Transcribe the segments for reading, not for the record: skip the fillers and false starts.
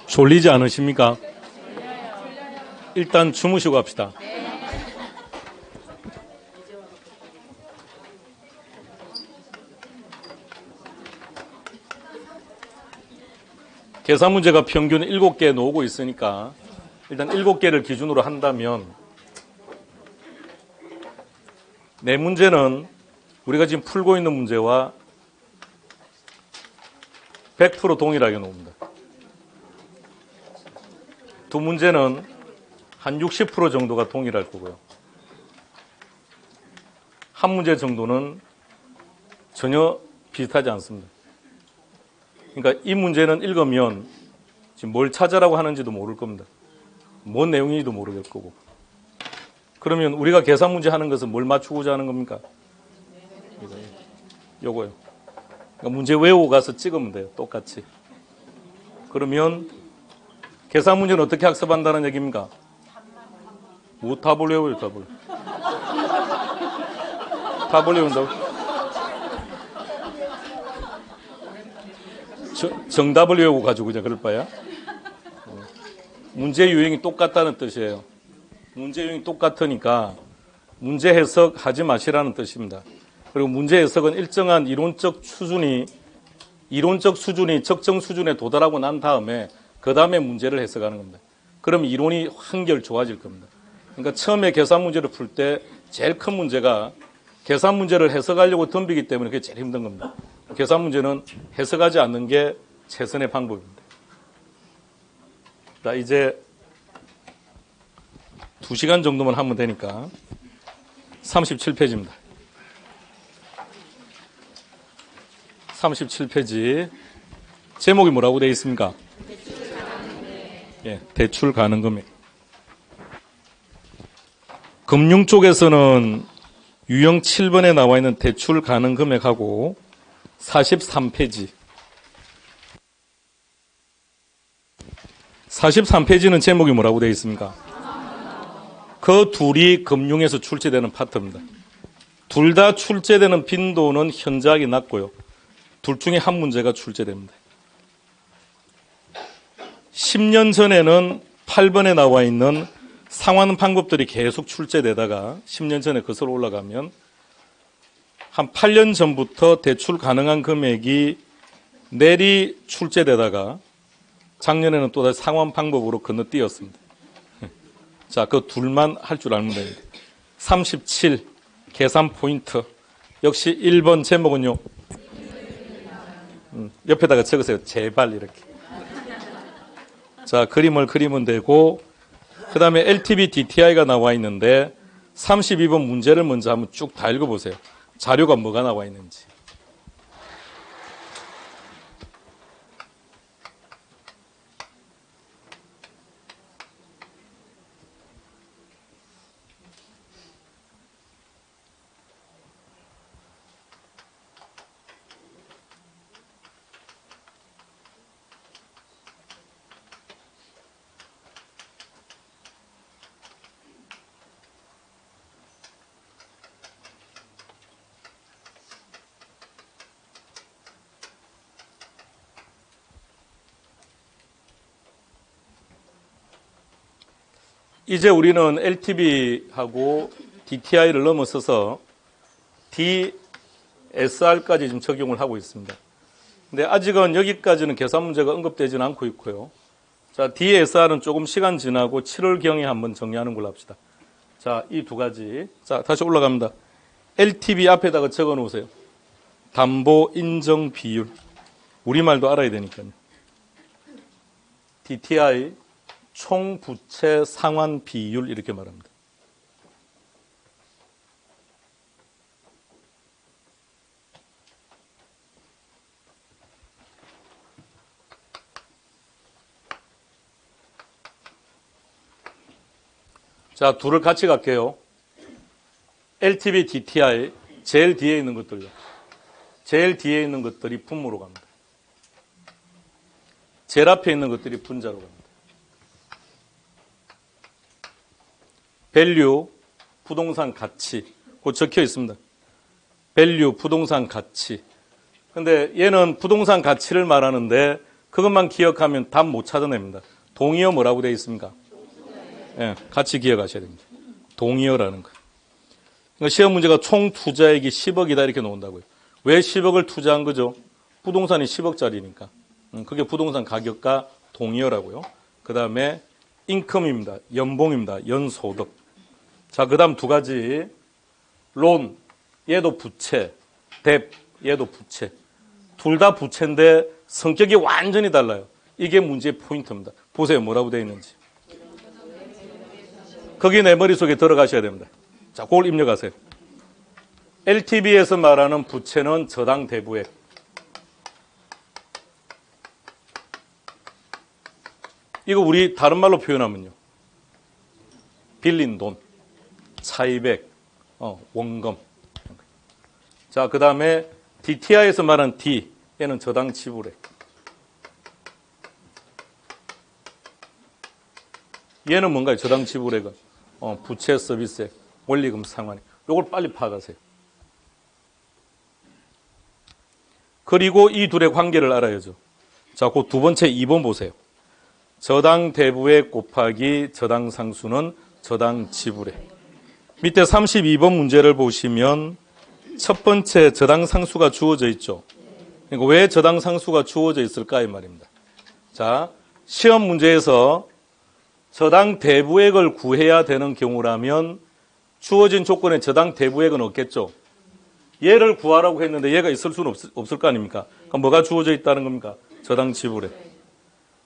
졸리지 않으십니까? 일단 주무시고 합시다. 계산 문제가 평균 7개 나오고 있으니까 일단 7개를 기준으로 한다면 네 문제는 우리가 지금 풀고 있는 문제와 100% 동일하게 나옵니다. 두 문제는 한 60% 정도가 동일할 거고요. 한 문제 정도는 전혀 비슷하지 않습니다. 그러니까 이 문제는 읽으면 지금 뭘 찾으라고 하는지도 모를 겁니다. 뭔 내용인지도 모를 거고. 그러면 우리가 계산 문제 하는 것은 뭘 맞추고자 하는 겁니까? 요거요. 그러니까 문제 외우고 가서 찍으면 돼요. 똑같이. 그러면 계산 문제는 어떻게 학습한다는 얘기입니까? 뭐 답을 외워요, 답을. 답을 외운다고? 정답을 외우고 가지고 그냥 그럴 바야? 문제 유형이 똑같다는 뜻이에요. 문제 유형이 똑같으니까 문제 해석하지 마시라는 뜻입니다. 그리고 문제 해석은 일정한 이론적 수준이 적정 수준에 도달하고 난 다음에 그 다음에 문제를 해석하는 겁니다. 그럼 이론이 한결 좋아질 겁니다. 그러니까 처음에 계산 문제를 풀 때 제일 큰 문제가 계산 문제를 해석하려고 덤비기 때문에 그게 제일 힘든 겁니다. 계산 문제는 해석하지 않는 게 최선의 방법입니다. 자, 이제 2시간 정도만 하면 되니까 37페이지입니다. 37페이지 제목이 뭐라고 되어 있습니까? 예, 대출 가능 금액. 금융 쪽에서는 유형 7번에 나와 있는 대출 가능 금액하고 43페이지. 43페이지는 제목이 뭐라고 되어 있습니까? 그 둘이 금융에서 출제되는 파트입니다. 둘 다 출제되는 빈도는 현저하게 낮고요. 둘 중에 한 문제가 출제됩니다. 10년 전에는 8번에 나와 있는 상환 방법들이 계속 출제되다가 10년 전에 거슬러 올라가면 한 8년 전부터 대출 가능한 금액이 내리 출제되다가 작년에는 또다시 상환 방법으로 건너뛰었습니다. 자, 그 둘만 할 줄 알면 됩니다. 37 계산 포인트 역시 1번 제목은요. 옆에다가 적으세요. 제발 이렇게. 자, 그림을 그리면 되고 그 다음에 LTV DTI가 나와 있는데 32번 문제를 먼저 한번 쭉 다 읽어보세요. 자료가 뭐가 나와 있는지. 이제 우리는 LTV하고 DTI를 넘어서서 DSR까지 지금 적용을 하고 있습니다. 근데 아직은 여기까지는 계산 문제가 언급되지는 않고 있고요. 자, DSR은 조금 시간 지나고 7월경에 한번 정리하는 걸로 합시다. 자, 이 두 가지. 자, 다시 올라갑니다. LTV 앞에다가 적어 놓으세요. 담보 인정 비율. 우리말도 알아야 되니까요. DTI 총 부채 상환 비율 이렇게 말합니다. 자, 둘을 같이 갈게요. LTV, DTI 제일 뒤에 있는 것들요. 제일 뒤에 있는 것들이 분모로 갑니다. 제일 앞에 있는 것들이 분자로 갑니다. 밸류, 부동산 가치, 그 적혀 있습니다. 밸류, 부동산 가치. 근데 얘는 부동산 가치를 말하는데 그것만 기억하면 답 못 찾아냅니다. 동의어 뭐라고 되어 있습니까? 예, 같이 기억하셔야 됩니다. 동의어라는 거. 그러니까 시험 문제가 총 투자액이 10억이다 이렇게 나온다고요. 왜 10억을 투자한 거죠? 부동산이 10억짜리니까. 그게 부동산 가격과 동의어라고요. 그 다음에 인컴입니다. 연봉입니다. 연소득. 자, 그 다음 두 가지. 론, 얘도 부채. 뎁, 얘도 부채. 둘 다 부채인데 성격이 완전히 달라요. 이게 문제의 포인트입니다. 보세요. 뭐라고 되어 있는지. 거기 내 머릿속에 들어가셔야 됩니다. 자, 그걸 입력하세요. LTV에서 말하는 부채는 저당 대부액. 이거 우리 다른 말로 표현하면요. 빌린 돈, 차입액, 원금. 자, 그 다음에 DTI에서 말하는 D, 얘는 저당 지불액. 얘는 뭔가요? 저당 지불액은 부채 서비스액, 원리금 상환액. 요걸 빨리 파악하세요. 그리고 이 둘의 관계를 알아야죠. 자, 그 두 번째 2번 보세요. 저당 대부액 곱하기 저당 상수는 저당 지불액. 밑에 32번 문제를 보시면 첫 번째 저당 상수가 주어져 있죠. 그러니까 왜 저당 상수가 주어져 있을까 이 말입니다. 자, 시험 문제에서 저당 대부액을 구해야 되는 경우라면 주어진 조건에 저당 대부액은 없겠죠. 얘를 구하라고 했는데 얘가 있을 수는 없을 거 아닙니까? 그럼 뭐가 주어져 있다는 겁니까? 저당 지불액.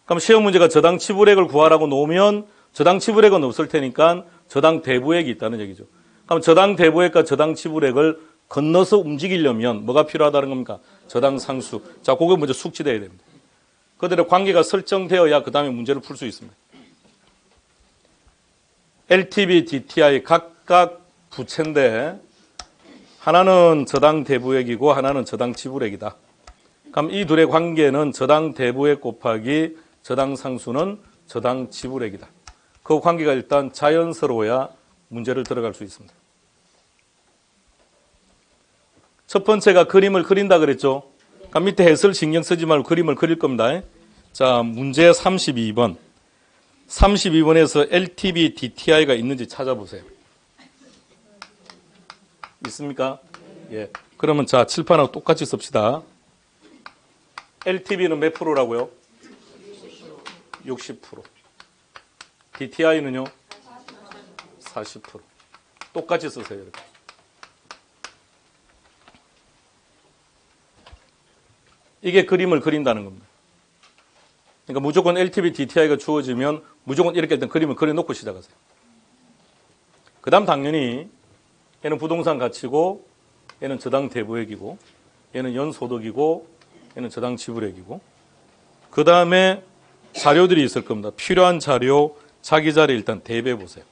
그럼 시험 문제가 저당 지불액을 구하라고 놓으면 저당 지불액은 없을 테니까 저당 대부액이 있다는 얘기죠. 그럼 저당 대부액과 저당 지불액을 건너서 움직이려면 뭐가 필요하다는 겁니까? 저당 상수. 자, 그게 먼저 숙지되어야 됩니다. 그들의 관계가 설정되어야 그 다음에 문제를 풀 수 있습니다. LTV, DTI 각각 부채인데 하나는 저당 대부액이고 하나는 저당 지불액이다. 그럼 이 둘의 관계는 저당 대부액 곱하기 저당 상수는 저당 지불액이다. 그 관계가 일단 자연스러워야 문제를 들어갈 수 있습니다. 첫 번째가 그림을 그린다 그랬죠. 그럼 밑에 해설 신경 쓰지 말고 그림을 그릴 겁니다. 자, 문제 32번. 32번에서 LTV, DTI가 있는지 찾아보세요. 있습니까? 예. 그러면 자, 칠판하고 똑같이 씁시다. LTV는 몇 프로라고요? 60%. DTI는요? 40%. 똑같이 쓰세요. 이렇게. 이게 그림을 그린다는 겁니다. 그러니까 무조건 LTV, DTI가 주어지면 무조건 이렇게 일단 그림을 그려놓고 시작하세요. 그 다음 당연히 얘는 부동산 가치고 얘는 저당 대부액이고 얘는 연소득이고 얘는 저당 지불액이고 그 다음에 자료들이 있을 겁니다. 필요한 자료, 자기 자리 일단 대입해 보세요.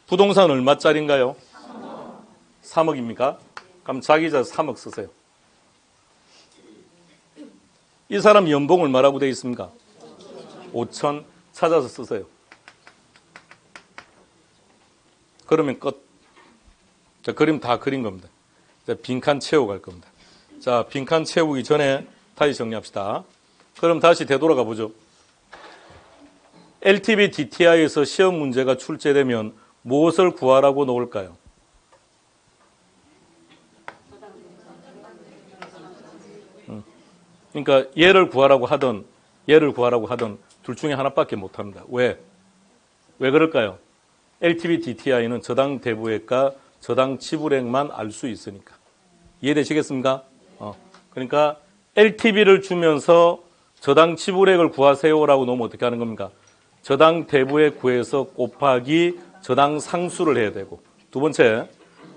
부동산 얼마짜리인가요? 3억입니까? 그럼 자기 자리 3억 쓰세요. 이 사람 연봉 얼마라고 되어 있습니까? 5천 찾아서 쓰세요. 그러면 끝. 자, 그림 다 그린 겁니다. 자, 빈칸 채워갈 겁니다. 자, 빈칸 채우기 전에 다시 정리합시다. 그럼 다시 되돌아가 보죠. LTV, DTI에서 시험 문제가 출제되면 무엇을 구하라고 놓을까요? 그러니까 얘를 구하라고 하든 얘를 구하라고 하든 둘 중에 하나밖에 못합니다. 왜? 왜 그럴까요? LTV, DTI는 저당 대부액과 저당 지불액만 알 수 있으니까. 이해되시겠습니까? 그러니까 LTV를 주면서 저당 지불액을 구하세요라고 놓으면 어떻게 하는 겁니까? 저당 대부액 구해서 곱하기 저당 상수를 해야 되고. 두 번째,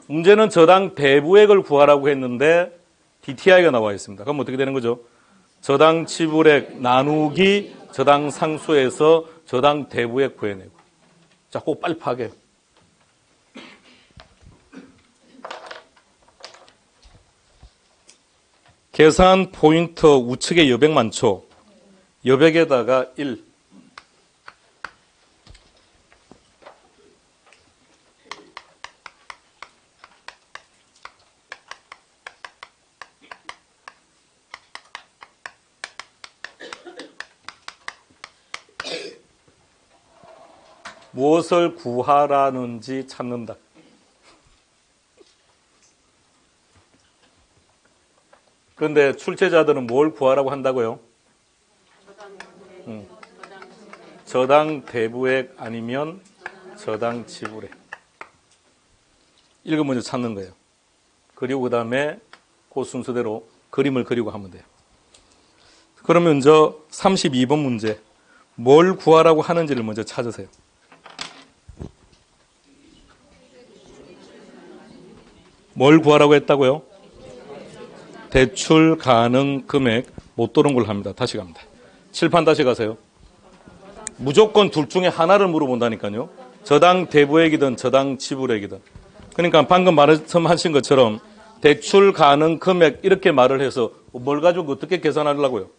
문제는 저당 대부액을 구하라고 했는데 DTI가 나와 있습니다. 그럼 어떻게 되는 거죠? 저당 지불액 나누기 저당 상수에서 저당 대부액 구해내고. 자, 그거 빨리 파악해요. 계산 포인트 우측에 여백 많죠? 여백에다가 1. 무엇을 구하라는지 찾는다. 그런데 출제자들은 뭘 구하라고 한다고요? 저당 대부액 아니면 저당 지불액. 이걸 먼저 찾는 거예요. 그리고 그 다음에 그 순서대로 그림을 그리고 하면 돼요. 그러면 저 32번 문제 뭘 구하라고 하는지를 먼저 찾으세요. 뭘 구하라고 했다고요? 대출 가능 금액 못 들은 걸 합니다. 다시 갑니다. 칠판 다시 가세요. 무조건 둘 중에 하나를 물어본다니까요. 저당 대부액이든 저당 지불액이든. 그러니까 방금 말씀하신 것처럼 대출 가능 금액 이렇게 말을 해서 뭘 가지고 어떻게 계산하려고요.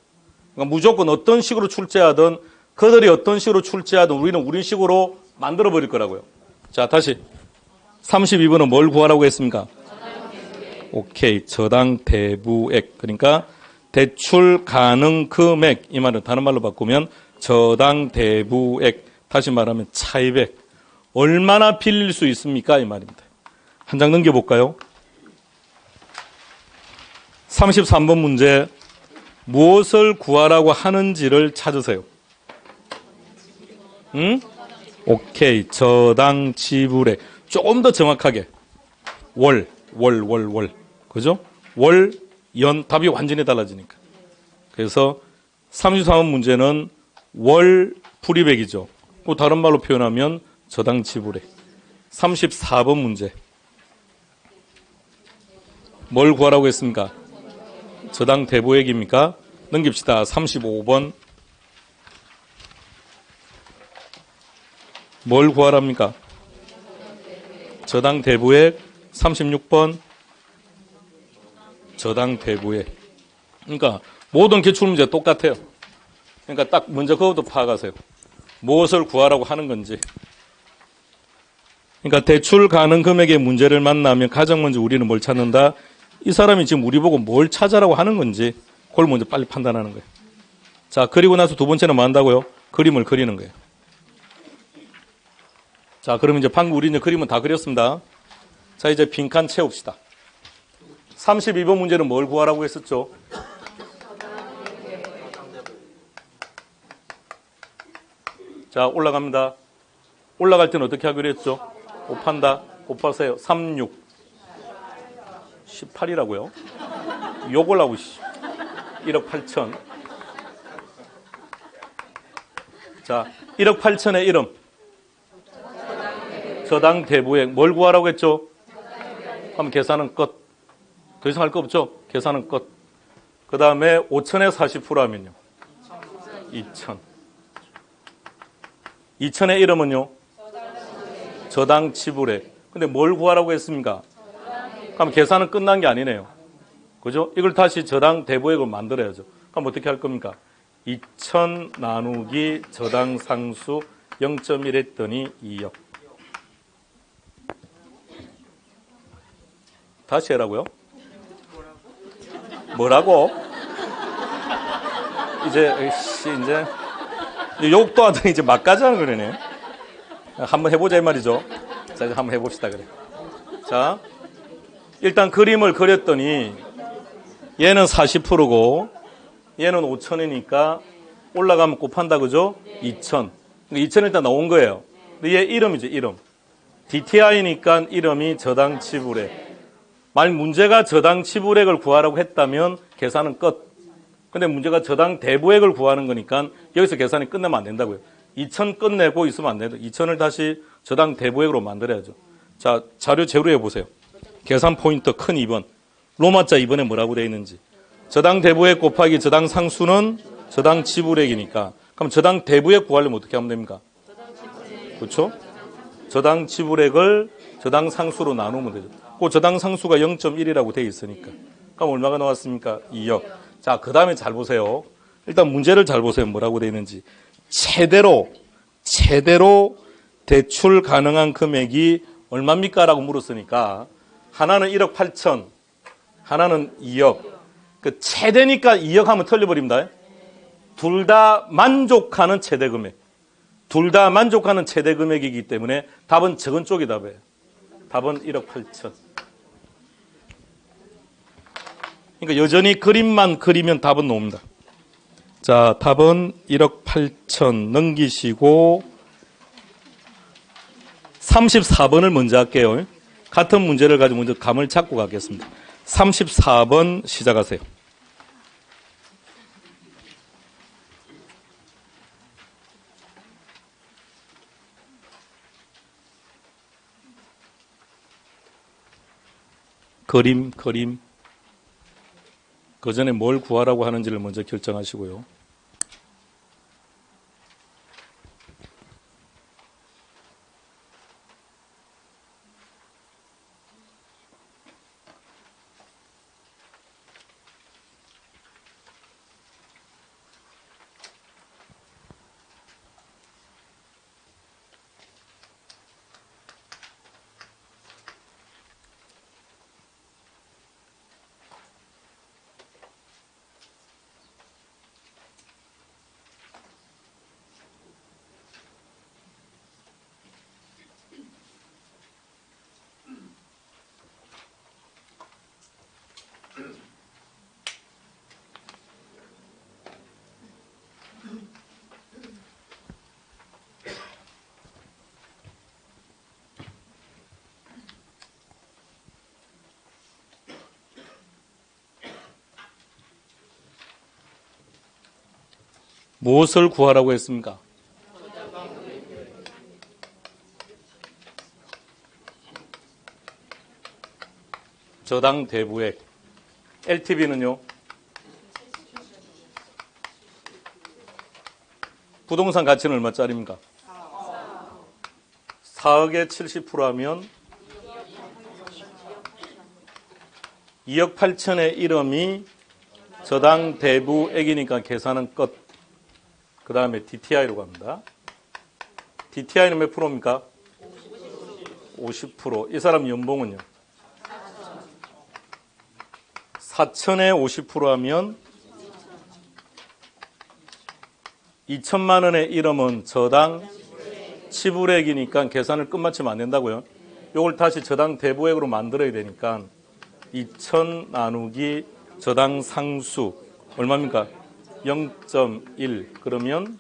그러니까 무조건 어떤 식으로 출제하든 그들이 어떤 식으로 출제하든 우리는 우리 식으로 만들어버릴 거라고요. 자, 다시 32번은 뭘 구하라고 했습니까? 오케이. 저당 대부액. 그러니까 대출 가능 금액. 이 말은 다른 말로 바꾸면 저당 대부액. 다시 말하면 차입액. 얼마나 빌릴 수 있습니까? 이 말입니다. 한 장 넘겨볼까요? 33번 문제. 무엇을 구하라고 하는지를 찾으세요. 오케이. 저당 지불액. 조금 더 정확하게. 월. 그죠? 월, 연, 답이 완전히 달라지니까. 그래서 33번 문제는 월 불입액이죠. 또 다른 말로 표현하면 저당 지불액. 34번 문제. 뭘 구하라고 했습니까? 저당 대부액입니까? 넘깁시다. 35번. 뭘 구하랍니까? 저당 대부액. 36번. 저당 대부액. 그러니까 모든 기출문제 똑같아요. 그러니까 딱 먼저 그것도 파악하세요. 무엇을 구하라고 하는 건지. 그러니까 대출 가능 금액의 문제를 만나면 가장 먼저 우리는 뭘 찾는다? 이 사람이 지금 우리 보고 뭘 찾으라고 하는 건지 그걸 먼저 빨리 판단하는 거예요. 자, 그리고 나서 두 번째는 뭐 한다고요? 그림을 그리는 거예요. 자, 그러면 이제 방금 우리 이제 그림은 다 그렸습니다. 자, 이제 빈칸 채웁시다. 32번 문제는 뭘 구하라고 했었죠? 자, 올라갑니다. 올라갈 때는 어떻게 하기로 했죠? 곱한다. 곱하세요. 36. 18이라고요? 요걸 하고 1억 8천. 자, 1억 8천의 이름. 저당 대부액. 뭘 구하라고 했죠? 그럼 계산은 끝. 더 이상 할 거 없죠? 계산은 끝. 그 다음에 5천에 40% 하면요. 2천. 2천의 이름은요? 저당 지불액. 근데 뭘 구하라고 했습니까? 그럼 계산은 끝난 게 아니네요. 그죠? 이걸 다시 저당 대부액을 만들어야죠. 그럼 어떻게 할 겁니까? 2천 나누기 저당 상수 0.1 했더니 2억. 다시 해라고요? 뭐라고? 이제 욕도 하더니 이제 막까지 하는 거네. 한번 해보자 이 말이죠. 자, 이제 한번 해봅시다 그래. 자, 일단 그림을 그렸더니 얘는 40%고 얘는 5천이니까 올라가면 곱한다 그죠? 2천. 2천 일단 나온 거예요. 근데 얘 이름이죠, 이름. DTI니까 이름이 저당 지불액. 만약 문제가 저당 지불액을 구하라고 했다면 계산은 끝. 근데 문제가 저당 대부액을 구하는 거니까 여기서 계산이 끝내면 안 된다고요. 2천 끝내고 있으면 안 돼요. 2천을 다시 저당 대부액으로 만들어야죠. 자, 자료 재루해 보세요. 계산 포인트 큰 2번. 로마자 2번에 뭐라고 되어 있는지. 저당 대부액 곱하기 저당 상수는 저당 지불액이니까. 그럼 저당 대부액 구하려면 어떻게 하면 됩니까? 그렇죠? 저당 지불액을 저당 상수로 나누면 되죠. 그 저당 상수가 0.1이라고 되어 있으니까. 그럼 얼마가 나왔습니까? 2억. 자, 그 다음에 잘 보세요. 일단 문제를 잘 보세요. 뭐라고 되어 있는지. 최대로 대출 가능한 금액이 얼마입니까? 라고 물었으니까 하나는 1억 8천, 하나는 2억. 그 최대니까 2억 하면 틀려버립니다. 둘 다 만족하는 최대 금액. 둘 다 만족하는 최대 금액이기 때문에 답은 적은 쪽이 답이에요. 답은 1억 8천. 그러니까 여전히 그림만 그리면 답은 나옵니다. 자, 답은 1억 8천 넘기시고 34번을 먼저 할게요. 같은 문제를 가지고 먼저 감을 잡고 가겠습니다. 34번 시작하세요. 그림. 그 전에 뭘 구하라고 하는지를 먼저 결정하시고요. 무엇을 구하라고 했습니까? 저당 대부액. LTV는요? 부동산 가치는 얼마짜리입니까? 4억에 70% 하면 2억 8천의 1억이 저당 대부액이니까 계산은 끝. 그 다음에 DTI로 갑니다. DTI는 몇 프로입니까? 50%. 이 사람 연봉은요? 4천에 50% 하면 2천만 원의 1억은 저당 지불액이니까 계산을 끝마치면 안 된다고요. 이걸 다시 저당 대부액으로 만들어야 되니까 2천 나누기 저당 상수 얼마입니까? 0.1. 그러면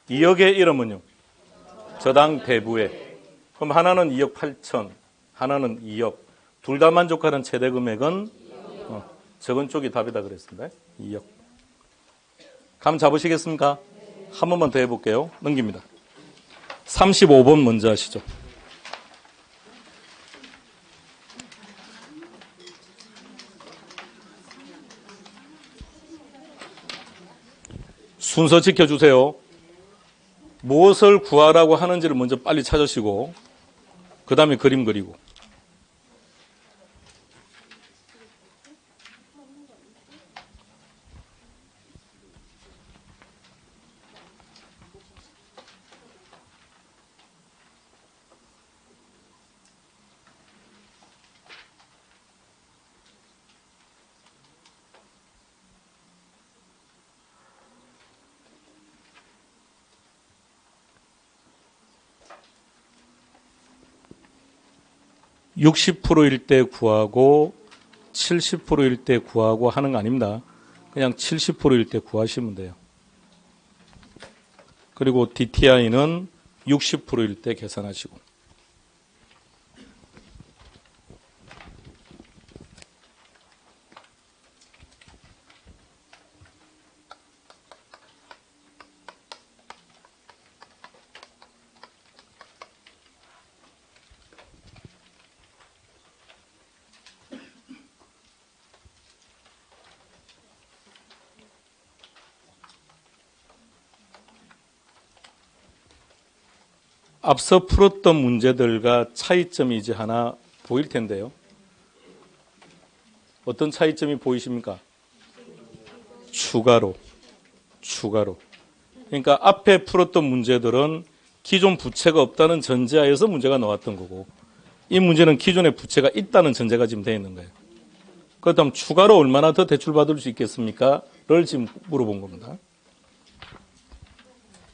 2억의 1억은요? 저당 대부액. 그럼 하나는 2억 8천, 하나는 2억. 둘 다 만족하는 최대 금액은 적은 쪽이 답이다 그랬습니다. 2억. 감 잡으시겠습니까? 한 번만 더 해볼게요. 넘깁니다. 35번 먼저 하시죠. 순서 지켜주세요. 무엇을 구하라고 하는지를 먼저 빨리 찾으시고 그 다음에 그림 그리고. (60%일) 때 구하고 70%일 때 구하고 하는 거 아닙니다. 그냥 70%일 때 구하시면 돼요. 그리고 DTI는 60%일 때 계산하시고. 앞서 풀었던 문제들과 차이점이 이제 하나 보일 텐데요. 어떤 차이점이 보이십니까? 추가로. 그러니까 앞에 풀었던 문제들은 기존 부채가 없다는 전제하에서 문제가 나왔던 거고, 이 문제는 기존에 부채가 있다는 전제가 지금 되어 있는 거예요. 그렇다면 추가로 얼마나 더 대출받을 수 있겠습니까? 를 지금 물어본 겁니다.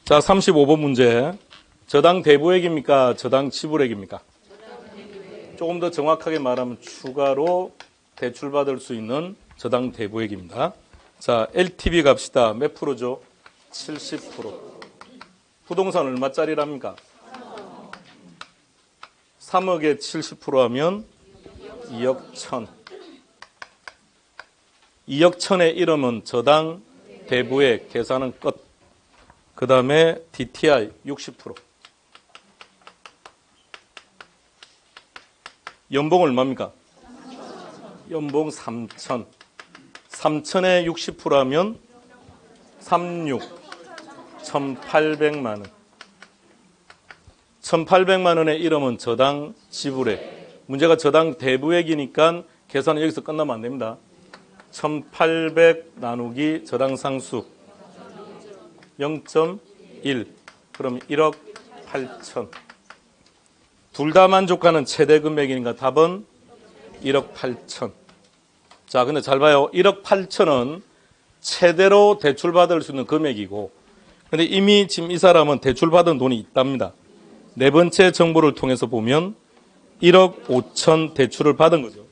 자, 35번 문제. 저당 대부액입니까? 저당 지불액입니까? 조금 더 정확하게 말하면 추가로 대출받을 수 있는 저당 대부액입니다. 자, LTV 갑시다. 몇 프로죠? 70%. 부동산 얼마짜리랍니까? 3억에 70% 하면 2억 1천. 2억 1천의 이름은 저당 대부액 계산은 끝. 그 다음에 DTI 60%. 연봉 얼마입니까? 연봉 3천. 3천에 60% 하면 36. 1,800만 원. 1,800만 원의 이름은 저당 지불액. 문제가 저당 대부액이니까 계산은 여기서 끝나면 안 됩니다. 1,800 나누기 저당 상수 0.1. 그럼 1억 8천. 둘 다 만족하는 최대 금액이니까 답은 1억 8천. 자, 근데 잘 봐요. 1억 8천은 최대로 대출받을 수 있는 금액이고, 근데 이미 지금 이 사람은 대출받은 돈이 있답니다. 네 번째 정보를 통해서 보면 1억 5천 대출을 받은 거죠.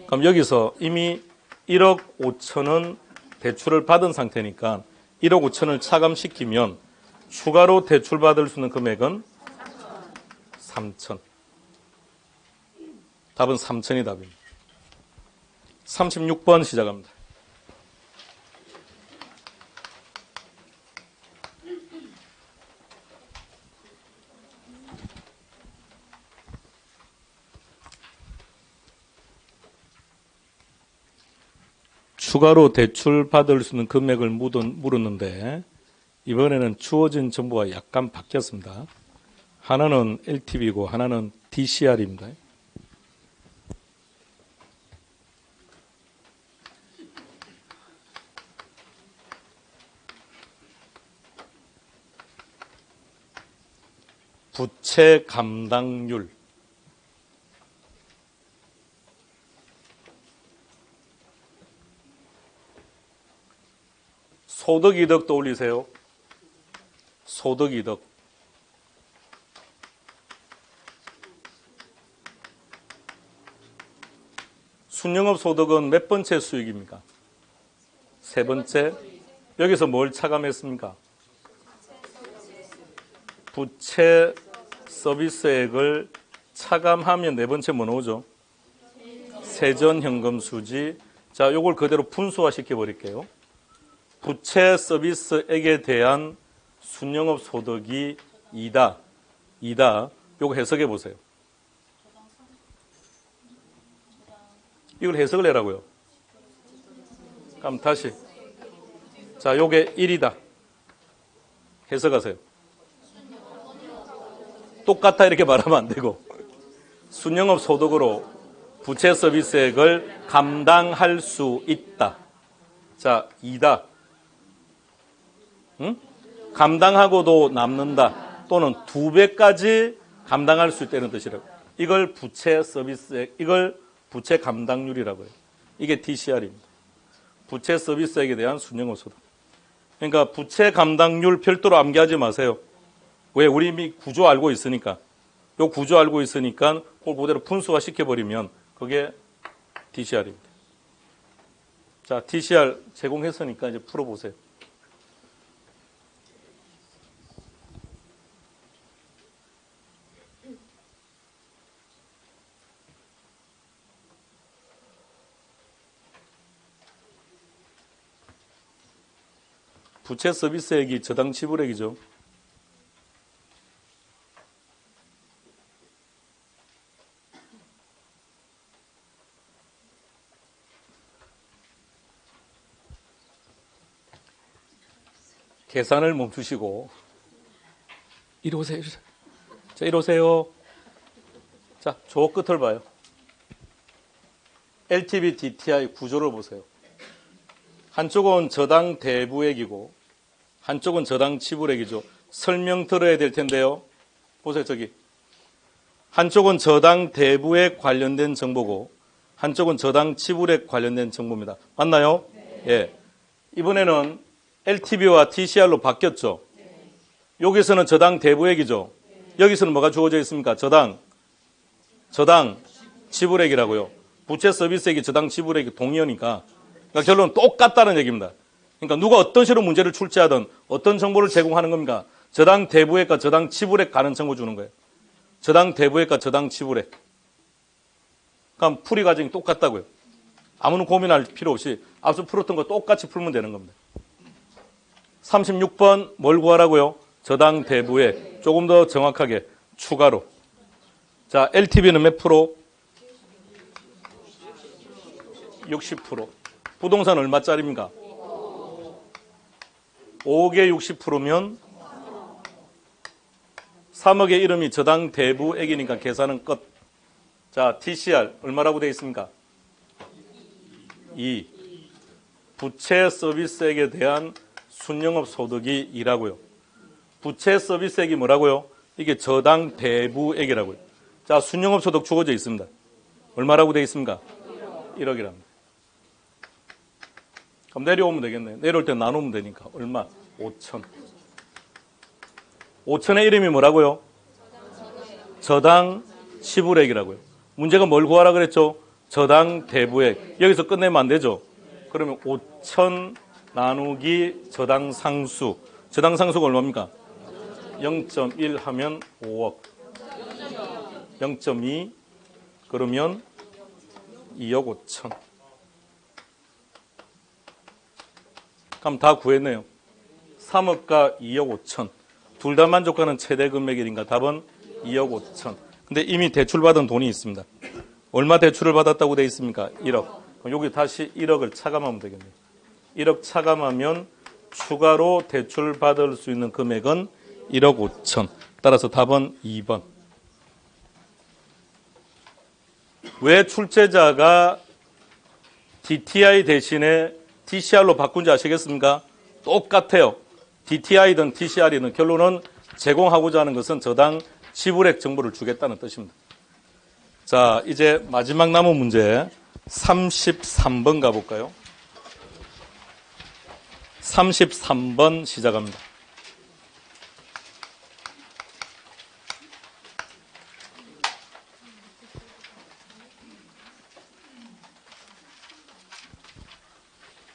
그럼 여기서 이미 1억 5천은 대출을 받은 상태니까 1억 5천을 차감시키면 추가로 대출받을 수 있는 금액은 3천. 답은 3천이 답입니다. 36번 시작합니다. 추가로 대출받을 수 있는 금액을 물었는데 이번에는 주어진 정보가 약간 바뀌었습니다. 하나는 LTV고 하나는 DCR입니다. 부채 감당률. 소득 이득 떠올리세요. 소득 이득. 순영업 소득은 몇 번째 수익입니까? 세 번째. 여기서 뭘 차감했습니까? 부채 서비스액을 차감하면 네 번째 뭐 나오죠? 세전현금 수지. 자, 요걸 그대로 분수화 시켜버릴게요. 부채 서비스액에 대한 순영업 소득이 2다. 요거 해석해 보세요. 이걸 해석을 해라고요. 그럼 다시. 자, 요게 1이다. 해석하세요. 똑같아 이렇게 말하면 안 되고. 순영업 소득으로 부채 서비스액을 감당할 수 있다. 자, 2다. 응? 감당하고도 남는다. 또는 2배까지 감당할 수 있다는 뜻이라고. 이걸 부채 서비스액, 이걸 부채 감당률이라고 해요. 이게 DCR입니다. 부채 서비스액에 대한 순영업 소득. 그러니까 부채 감당률 별도로 암기하지 마세요. 왜? 우리 이미 구조 알고 있으니까. 요 구조 알고 있으니까 그걸 그대로 분수화 시켜버리면 그게 DCR입니다. 자, DCR 제공했으니까 이제 풀어보세요. 부채 서비스액이 저당 지불액이죠. 계산을 멈추시고 이리 오세요. 자, 이리 오세요. 자, 저 끝을 봐요. LTV, DTI 구조를 보세요. 한쪽은 저당 대부액이고 한쪽은 저당 지불액이죠. 설명 들어야 될 텐데요. 보세요, 저기. 한쪽은 저당 대부액 관련된 정보고 한쪽은 저당 지불액 관련된 정보입니다. 맞나요? 네. 예. 이번에는 LTV와 DCR로 바뀌었죠. 네. 여기서는 저당 대부액이죠. 여기서는 뭐가 주어져 있습니까? 저당 지불액이라고요. 부채 서비스액이 저당 지불액이 동의어니까. 그러니까 결론은 똑같다는 얘기입니다. 그러니까 누가 어떤 식으로 문제를 출제하든 어떤 정보를 제공하는 겁니까? 저당 대부액과 저당 지불액 가는 정보 주는 거예요. 저당 대부액과 저당 지불액. 그럼 풀이 과정이 똑같다고요. 아무런 고민할 필요 없이 앞서 풀었던 거 똑같이 풀면 되는 겁니다. 36번 뭘 구하라고요? 저당 대부액. 조금 더 정확하게 추가로. 자, LTV는 몇 프로? 60%. 부동산 얼마짜리입니까? 5억에 60%면 3억의 이름이 저당 대부액이니까 계산은 끝. 자, TCR 얼마라고 되어 있습니까? 2. 부채 서비스액에 대한 순영업 소득이 2라고요. 부채 서비스액이 뭐라고요? 이게 저당 대부액이라고요. 자, 순영업 소득 주어져 있습니다. 얼마라고 되어 있습니까? 1억이랍니다. 그럼 내려오면 되겠네요. 내려올 때 나누면 되니까. 얼마? 5천. 5천의 이름이 뭐라고요? 저당 지불액이라고요. 문제가 뭘 구하라 그랬죠? 저당 대부액. 여기서 끝내면 안 되죠? 그러면 5천 나누기 저당 상수. 저당 상수가 얼마입니까? 0.1 하면 5억. 0.2 그러면 2억 5천. 그럼 다 구했네요. 3억과 2억 5천. 둘 다 만족하는 최대 금액이니까 답은 2억 5천. 근데 이미 대출받은 돈이 있습니다. 얼마 대출을 받았다고 되어 있습니까? 1억. 그럼 여기 다시 1억을 차감하면 되겠네요. 1억 차감하면 추가로 대출받을 수 있는 금액은 1억 5천. 따라서 답은 2번. 왜 출제자가 DTI 대신에 TCR로 바꾼지 아시겠습니까? 똑같아요. DTI든 TCR이든 결론은 제공하고자 하는 것은 저당 지불액 정보를 주겠다는 뜻입니다. 자, 이제 마지막 남은 문제 33번 가볼까요? 33번 시작합니다.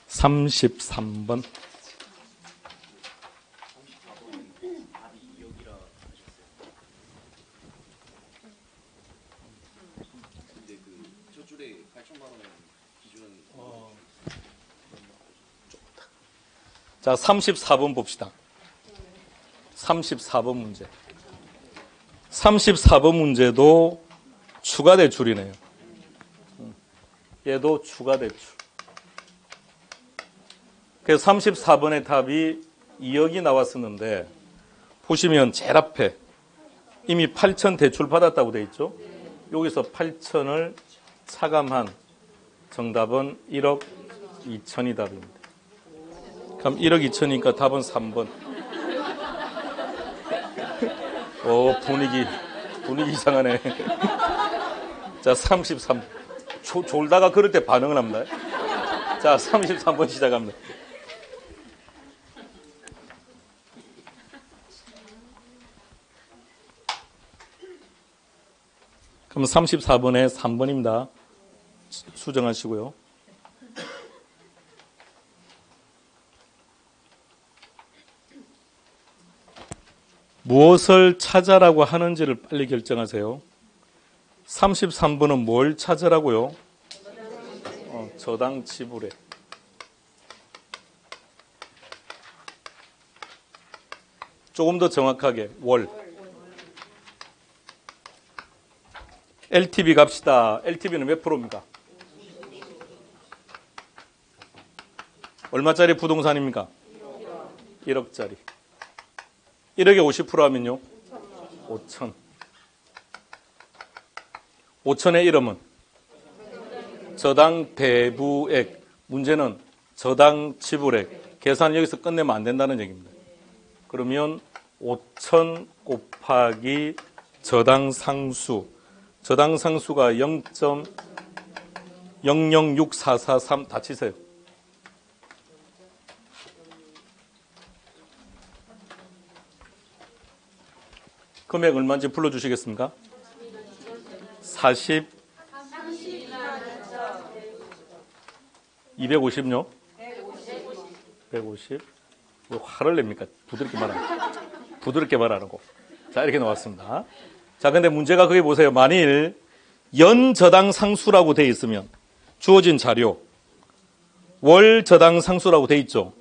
(33번) 자, 34번 봅시다. 34번 문제. 34번 문제도 추가 대출이네요. 얘도 추가 대출. 그래서 34번의 답이 2억이 나왔었는데 보시면 제일 앞에 이미 8천 대출 받았다고 돼 있죠. 여기서 8천을 차감한 정답은 1억 2천이 답입니다. 그럼 1억 2천이니까 답은 3번. 분위기 이상하네. 자, 33. 졸다가 그럴 때 반응을 합니다. 자, 33번 시작합니다. 그럼 34번에 3번입니다. 수정하시고요. 무엇을 찾아라고 하는지를 빨리 결정하세요. 33번은 뭘 찾으라고요? 저당 지불액. 조금 더 정확하게 월. LTV 갑시다. LTV는 몇 프로입니까? 얼마짜리 부동산입니까? 1억짜리. 1억에 50% 하면요? 5천. 5천의 이름은? 저당 대부액. 문제는 저당 지불액. 계산 여기서 끝내면 안 된다는 얘기입니다. 그러면 5천 곱하기 저당 상수. 저당 상수가 0.006443 다 치세요. 금액 얼마인지 불러주시겠습니까? 250요? 150. 왜 화를 냅니까? 부드럽게 말하라고. 자, 이렇게 나왔습니다. 자, 근데 문제가 그게 보세요. 만일 연저당 상수라고 돼 있으면 주어진 자료 월 저당 상수라고 돼 있죠.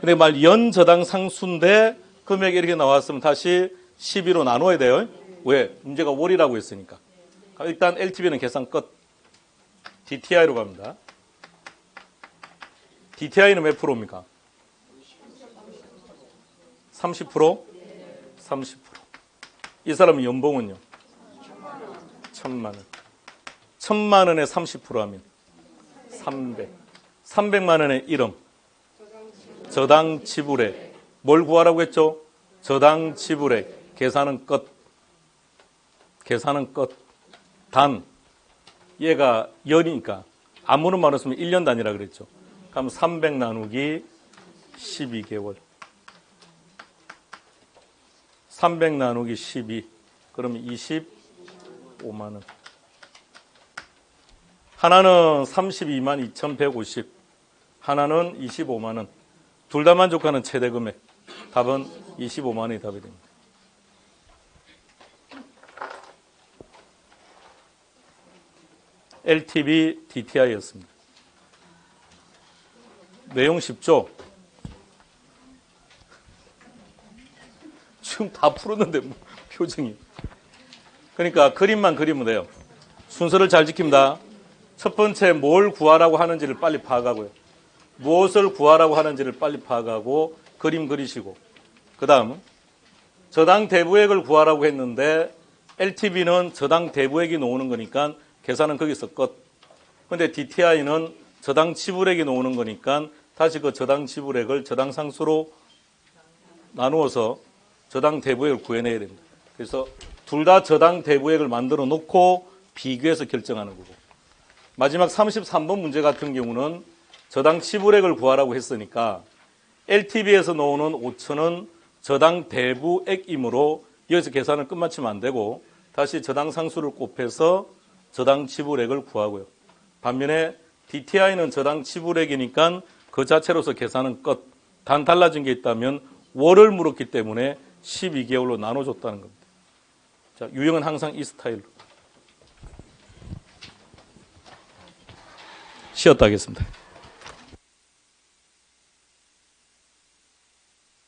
근데 말 연저당 상수인데 금액이 이렇게 나왔으면 다시 12로 나눠야 돼요. 왜? 문제가 월이라고 했으니까. 일단 LTV는 계산 끝. DTI로 갑니다. DTI는 몇 프로입니까? 30%? 30%. 이 사람의 연봉은요? 1,000만 원. 1,000만 원에 30% 하면 300. 300만 원에 1억. 저당 지불액. 뭘 구하라고 했죠? 저당 지불액. 계산은 끝. 계산은 끝. 단, 얘가 연이니까 아무런 말 없으면 1년 단위라 그랬죠. 그럼 300 나누기 12개월. 300 나누기 12. 그러면 25만 원. 하나는 32만 2,150. 하나는 25만 원. 둘 다 만족하는 최대 금액. 답은 25만 원이 답이 됩니다. LTV, DTI였습니다. 내용 쉽죠? 지금 다 풀었는데 뭐, 표정이. 그러니까 그림만 그리면 돼요. 순서를 잘 지킵니다. 첫 번째 뭘 구하라고 하는지를 빨리 파악하고요. 무엇을 구하라고 하는지를 빨리 파악하고 그림 그리시고, 그 다음 저당 대부액을 구하라고 했는데 LTV는 저당 대부액이 나오는 거니까 계산은 거기서 끝. 근데 DTI는 저당 지불액이 나오는 거니까 다시 그 저당 지불액을 저당 상수로 나누어서 저당 대부액을 구해내야 됩니다. 그래서 둘 다 저당 대부액을 만들어 놓고 비교해서 결정하는 거고, 마지막 33번 문제 같은 경우는 저당 지불액을 구하라고 했으니까 LTV에서 나오는 5천은 저당 대부액이므로 여기서 계산을 끝마치면 안 되고 다시 저당 상수를 곱해서 저당 지불액을 구하고요. 반면에 DTI는 저당 지불액이니까 그 자체로서 계산은 끝. 단 달라진 게 있다면 월을 물었기 때문에 12개월로 나눠줬다는 겁니다. 자, 유형은 항상 이 스타일로. 쉬었다 하겠습니다.